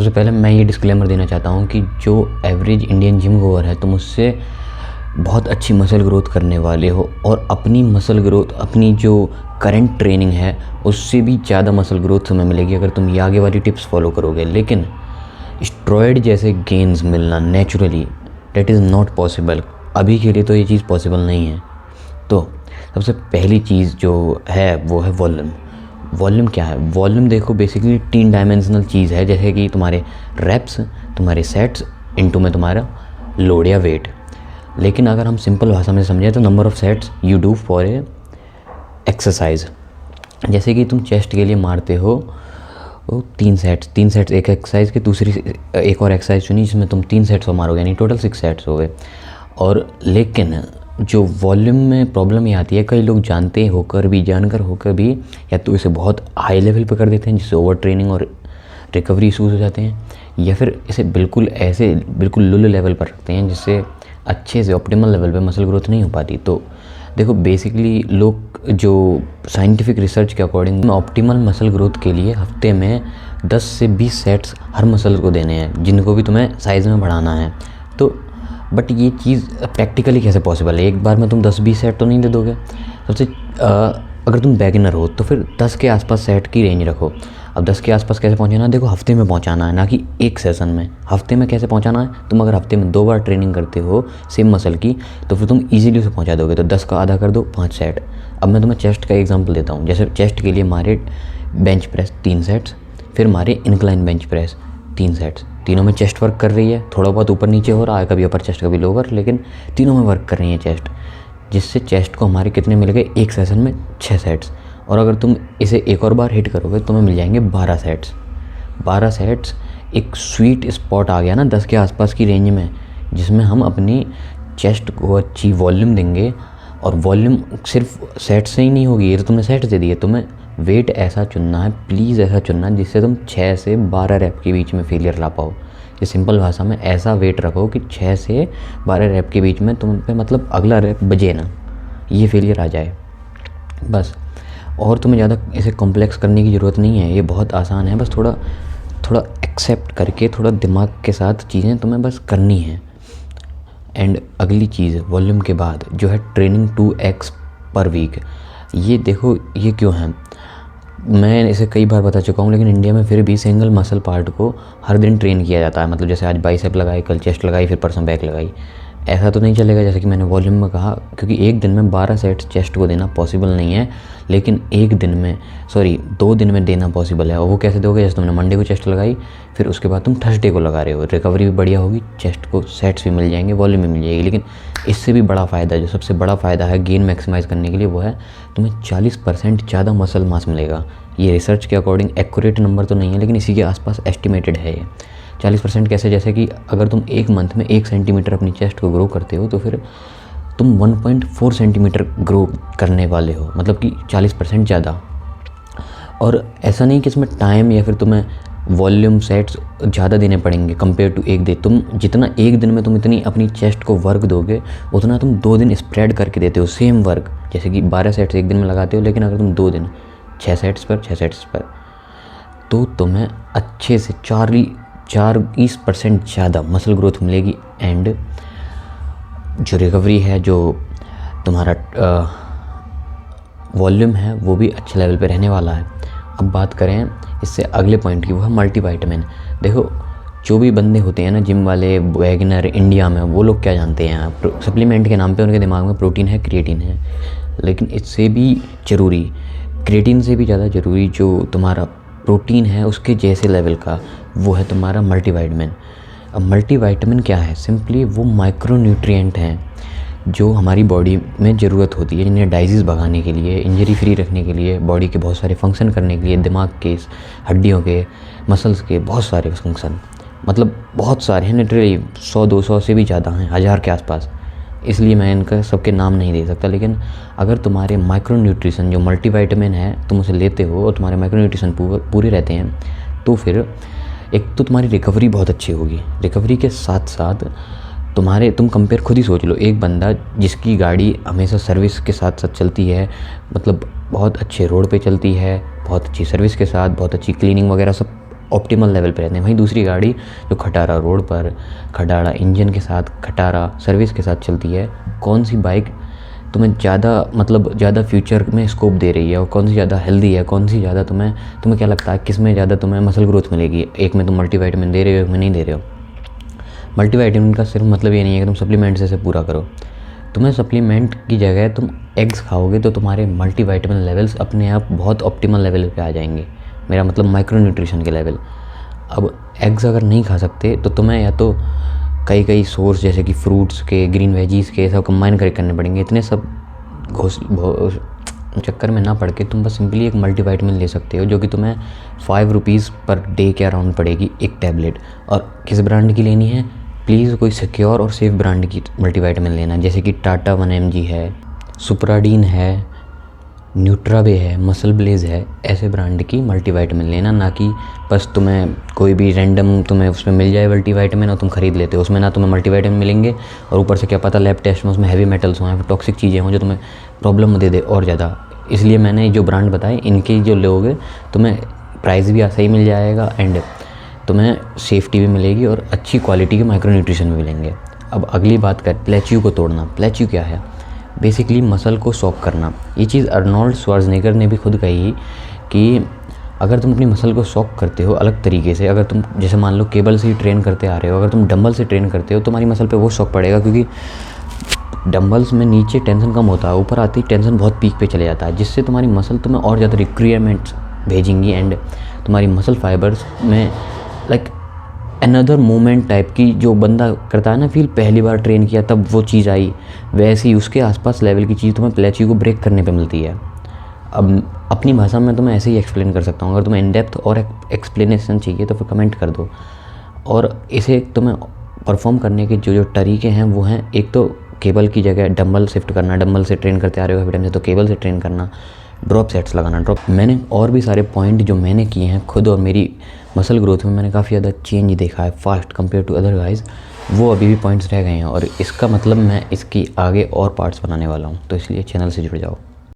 सबसे पहले मैं ये डिस्क्लेमर देना चाहता हूँ कि जो एवरेज इंडियन जिम गोअर है तुम उससे बहुत अच्छी मसल ग्रोथ करने वाले हो और अपनी मसल ग्रोथ, अपनी जो करंट ट्रेनिंग है उससे भी ज़्यादा मसल ग्रोथ तुम्हें मिलेगी अगर तुम ये आगे वाली टिप्स फॉलो करोगे। लेकिन स्टेरॉयड जैसे गेन्स मिलना naturally, that is not possible. अभी के लिए तो ये चीज़ पॉसिबल नहीं है। तो सबसे पहली चीज़ जो है वो है वॉल्यूम। वॉल्यूम क्या है? वॉल्यूम देखो बेसिकली 3 डायमेंशनल चीज़ है, जैसे कि तुम्हारे रेप्स, तुम्हारे सेट्स इनटू में तुम्हारा लोड या वेट। लेकिन अगर हम सिंपल भाषा में समझें तो number of sets you do for a exercise. जैसे कि तुम चेस्ट के लिए मारते हो 3 सेट्स एक एक्सरसाइज के, दूसरी एक और एक्सरसाइज चुनी जिसमें तुम 3 सेट्स को मारोगे, यानी टोटल 6 सेट्स हो गए। और लेकिन जो वॉल्यूम में प्रॉब्लम ये आती है, कई लोग जानते होकर भी, जानकर होकर भी, या तो इसे बहुत हाई लेवल पर कर देते हैं जिससे ओवर ट्रेनिंग और रिकवरी इशूज़ हो जाते हैं, या फिर इसे बिल्कुल लुल लेवल पर रखते हैं जिससे अच्छे से ऑप्टिमल लेवल पे मसल ग्रोथ नहीं हो पाती। तो देखो बेसिकली लोग जो साइंटिफिक रिसर्च के अकॉर्डिंग ऑप्टिमल मसल ग्रोथ के लिए हफ्ते में 10 से 20 सेट्स हर मसल को देने हैं, जिनको भी तुम्हें साइज़ में बढ़ाना है। तो बट ये चीज़ प्रैक्टिकली कैसे पॉसिबल है? एक बार में तुम 10-20 सेट तो नहीं दे दोगे। अगर तुम बेगिनर हो तो फिर 10 के आसपास सेट की रेंज रखो। अब 10 के आसपास कैसे पहुंचाना है? देखो हफ्ते में पहुंचाना है, ना कि एक सेशन में। हफ्ते में कैसे पहुंचाना है? तुम अगर हफ्ते में 2 बार ट्रेनिंग करते हो सेम मसल की तो फिर तुम ईजिली उसे पहुंचा दोगे। तो 10 का आधा कर दो, 5 सेट। अब मैं तुम्हें चेस्ट का एग्जाम्पल देता हूँ। जैसे चेस्ट के लिए मारे बेंच प्रेस 3 सेट्स, फिर मारे इंक्लाइन बेंच प्रेस 3 सेट्स। तीनों में चेस्ट वर्क कर रही है, थोड़ा बहुत ऊपर नीचे हो रहा है, कभी अपर चेस्ट कभी लोअर, लेकिन तीनों में वर्क कर रही है चेस्ट, जिससे चेस्ट को हमारे कितने मिल गए? एक सेशन में 6 सेट्स। और अगर तुम इसे एक और बार हिट करोगे तो तुम्हें मिल जाएंगे 12 सेट्स। 12 सेट्स एक स्वीट स्पॉट आ गया ना 10 के आसपास की रेंज में, जिसमें हम अपनी चेस्ट को अच्छी वॉल्यूम देंगे। और वॉल्यूम सिर्फ सेट से ही नहीं होगी, ये तो तुमने सेट दे दिए, तुम्हें वेट ऐसा चुनना है, प्लीज़ ऐसा चुनना है जिससे तुम 6 से 12 रैप के बीच में फेलियर ला पाओ। ये सिंपल भाषा में ऐसा वेट रखो कि 6 से 12 रैप के बीच में तुम पे मतलब अगला रैप बजे ना, ये फेलियर आ जाए बस। और तुम्हें ज़्यादा इसे कॉम्प्लेक्स करने की ज़रूरत नहीं है, ये बहुत आसान है। बस थोड़ा एक्सेप्ट करके, थोड़ा दिमाग के साथ चीज़ें तुम्हें बस करनी है। एंड अगली चीज़ वॉल्यूम के बाद जो है ट्रेनिंग 2x पर वीक। ये देखो ये क्यों है, मैं इसे कई बार बता चुका हूँ, लेकिन इंडिया में फिर भी सिंगल मसल पार्ट को हर दिन ट्रेन किया जाता है। मतलब जैसे आज बाइसेप लगाई, कल चेस्ट लगाई, फिर परसों बैक लगाई। ऐसा तो नहीं चलेगा जैसे कि मैंने वॉल्यूम में कहा, क्योंकि एक दिन में 12 सेट्स चेस्ट को देना पॉसिबल नहीं है। लेकिन 2 दिन में देना पॉसिबल है। और वो कैसे दोगे? जैसे तुमने मंडे को चेस्ट लगाई, फिर उसके बाद तुम थर्सडे को लगा रहे हो, रिकवरी भी बढ़िया होगी, चेस्ट को सेट्स भी मिल जाएंगे, वॉल्यूम भी मिल जाएगी। लेकिन इससे भी बड़ा फ़ायदा, जो सबसे बड़ा फ़ायदा है गेन मैक्सिमाइज़ करने के लिए, वो है तुम्हें 40% ज़्यादा मसल मास मिलेगा। ये रिसर्च के अकॉर्डिंग एक्यूरेट नंबर तो नहीं है, लेकिन इसी के आसपास एस्टिमेटेड है ये 40%। कैसे? जैसे कि अगर तुम एक मंथ में 1 सेंटीमीटर अपनी चेस्ट को ग्रो करते हो तो फिर तुम 1.4 सेंटीमीटर ग्रो करने वाले हो, मतलब कि 40% ज़्यादा। और ऐसा नहीं कि इसमें टाइम या फिर तुम्हें वॉल्यूम सेट्स ज़्यादा देने पड़ेंगे कंपेयर टू एक दिन। तुम जितना एक दिन में तुम इतनी अपनी चेस्ट को वर्क दोगे, उतना तुम 2 दिन स्प्रेड करके देते हो सेम वर्क। जैसे कि 12 सेट्स एक दिन में लगाते हो, लेकिन अगर तुम 2 दिन 6 सेट्स पर तो तुम्हें अच्छे से 40% ज़्यादा मसल ग्रोथ मिलेगी। एंड जो रिकवरी है, जो तुम्हारा वॉल्यूम है, वो भी अच्छे लेवल पे रहने वाला है। अब बात करें इससे अगले पॉइंट की, वो है मल्टीविटामिन। देखो जो भी बंदे होते हैं ना जिम वाले, वैगनर इंडिया में, वो लोग क्या जानते हैं? सप्लीमेंट के नाम पे उनके दिमाग में प्रोटीन है, क्रिएटिन है। लेकिन इससे भी ज़रूरी, क्रिएटिन से भी ज़्यादा ज़रूरी जो तुम्हारा प्रोटीन है उसके जैसे लेवल का, वो है तुम्हारा मल्टीविटामिन। अब मल्टीविटामिन क्या है? सिंपली वो माइक्रो न्यूट्रिएंट हैं जो हमारी बॉडी में ज़रूरत होती है, जिन्हें डाइजीज़ भगाने के लिए, इंजरी फ्री रखने के लिए, बॉडी के बहुत सारे फंक्शन करने के लिए, दिमाग के, हड्डियों के, मसल्स के बहुत सारे फंक्शन, मतलब बहुत सारे हैं, लिटरली 100-200 से भी ज़्यादा हैं, 1000 के आसपास। इसलिए मैं इनका सबके नाम नहीं दे सकता। लेकिन अगर तुम्हारे माइक्रो न्यूट्रिशन जो मल्टीविटामिन है तुम उसे लेते हो और तुम्हारे माइक्रो न्यूट्रिशन पूरे रहते हैं, तो फिर एक तो तुम्हारी रिकवरी बहुत अच्छी होगी। रिकवरी के साथ साथ तुम कंपेयर खुद ही सोच लो, एक बंदा जिसकी गाड़ी हमेशा सर्विस के साथ साथ चलती है, मतलब बहुत अच्छे रोड पे चलती है, बहुत अच्छी सर्विस के साथ, बहुत अच्छी क्लीनिंग वगैरह सब ऑप्टिमल लेवल पे रहते हैं। वहीं दूसरी गाड़ी जो खटारा रोड पर खटारा इंजन के साथ, खटारा सर्विस के साथ चलती है, कौन सी बाइक तुम्हें ज़्यादा मतलब ज़्यादा फ्यूचर में स्कोप दे रही है और कौन सी ज़्यादा हेल्दी है, कौन सी ज़्यादा तुम्हें क्या लगता है किस में ज़्यादा तुम्हें मसल ग्रोथ मिलेगी? एक में तुम मल्टीविटामिन दे रहे हो, एक में नहीं दे रहे हो। मल्टीविटामिन का सिर्फ मतलब ये नहीं है कि तुम सप्लीमेंट से पूरा करो। तुम्हें सप्लीमेंट की जगह तुम एग्स खाओगे तो तुम्हारे मल्टीविटामिन लेवल्स अपने आप बहुत ऑप्टिमल लेवल पे आ जाएंगे। मेरा मतलब माइक्रो न्यूट्रिशन के लेवल। अब एग्स अगर नहीं खा सकते तो तुम्हें या तो कई सोर्स जैसे कि फ्रूट्स के, ग्रीन वेजीज़ के सब कंबाइन करने पड़ेंगे। इतने सब चक्कर में ना पड़ के तुम बस सिंपली एक मल्टीविटामिन ले सकते हो, जो कि तुम्हें 5 रुपीज़ पर डे के अराउंड पड़ेगी एक टैबलेट। और किस ब्रांड की लेनी है? प्लीज़ कोई सिक्योर और सेफ ब्रांड की मल्टीविटामिन लेना, जैसे कि टाटा 1mg है, सुप्राडीन है, न्यूट्रावे है, मसल ब्लेज है। ऐसे ब्रांड की मल्टीविटामिन लेना, ना कि बस तुम्हें कोई भी रैंडम तुम्हें उसमें मिल जाए मल्टीविटामिन और तुम खरीद लेते हो। उसमें ना तुम्हें मल्टीविटामिन मिलेंगे और ऊपर से क्या पता लैब टेस्ट में उसमें हैवी मेटल्स हों या फिर टॉक्सिक चीज़ें हों जो तुम्हें प्रॉब्लम दे दे और ज़्यादा। इसलिए मैंने जो ब्रांड बताए इनके जो लोगे तुम्हें प्राइस भी सही मिल जाएगा एंड तुम्हें सेफ्टी भी मिलेगी और अच्छी क्वालिटी के माइक्रो न्यूट्रिशन भी मिलेंगे। अब अगली बात कर प्लेच्यू को तोड़ना। प्लेच्यू क्या है? बेसिकली मसल को सॉक करना। ये चीज़ अर्नोल्ड श्वार्ज़नेगर ने भी खुद कही कि अगर तुम अपनी मसल को सॉक करते हो अलग तरीके से, अगर तुम जैसे मान लो केबल से ही ट्रेन करते आ रहे हो, अगर तुम डंबल से ट्रेन करते हो तुम्हारी मसल पे वो सॉक पड़ेगा, क्योंकि डंबल्स में नीचे टेंशन कम होता है, ऊपर आती टेंशन बहुत पीक पे चले जाता है, जिससे तुम्हारी मसल तुम्हें और ज़्यादा रिक्वायरमेंट्स भेजेंगी एंड तुम्हारी मसल फाइबर्स में लाइक अनदर मूवमेंट टाइप की जो बंदा करता है ना फील, पहली बार ट्रेन किया तब वो चीज़ आई, वैसे ही उसके आसपास लेवल की चीज़ तुम्हें प्लेच्यू को ब्रेक करने पे मिलती है। अब अपनी भाषा में तुम्हें ऐसे ही एक्सप्लेन कर सकता हूँ। अगर तुम्हें इन डेप्थ और एक्सप्लेनेशन चाहिए तो फिर कमेंट कर दो। और इसे तुम्हें परफॉर्म करने के जो तरीके हैं वो हैं, एक तो केबल की जगह डंबल शिफ्ट करना, डंबल से ट्रेन करते आ रहे हो हैवी टाइम से तो केबल से ट्रेन करना, ड्रॉप सेट्स लगाना। ड्रॉप मैंने और भी सारे पॉइंट जो मैंने किए हैं खुद और मेरी मसल ग्रोथ में मैंने काफ़ी ज़्यादा चेंज देखा है fast compare to other guys. वो अभी भी पॉइंट्स रह गए हैं और इसका मतलब मैं इसकी आगे और पार्ट्स बनाने वाला हूँ, तो इसलिए चैनल से जुड़ जाओ।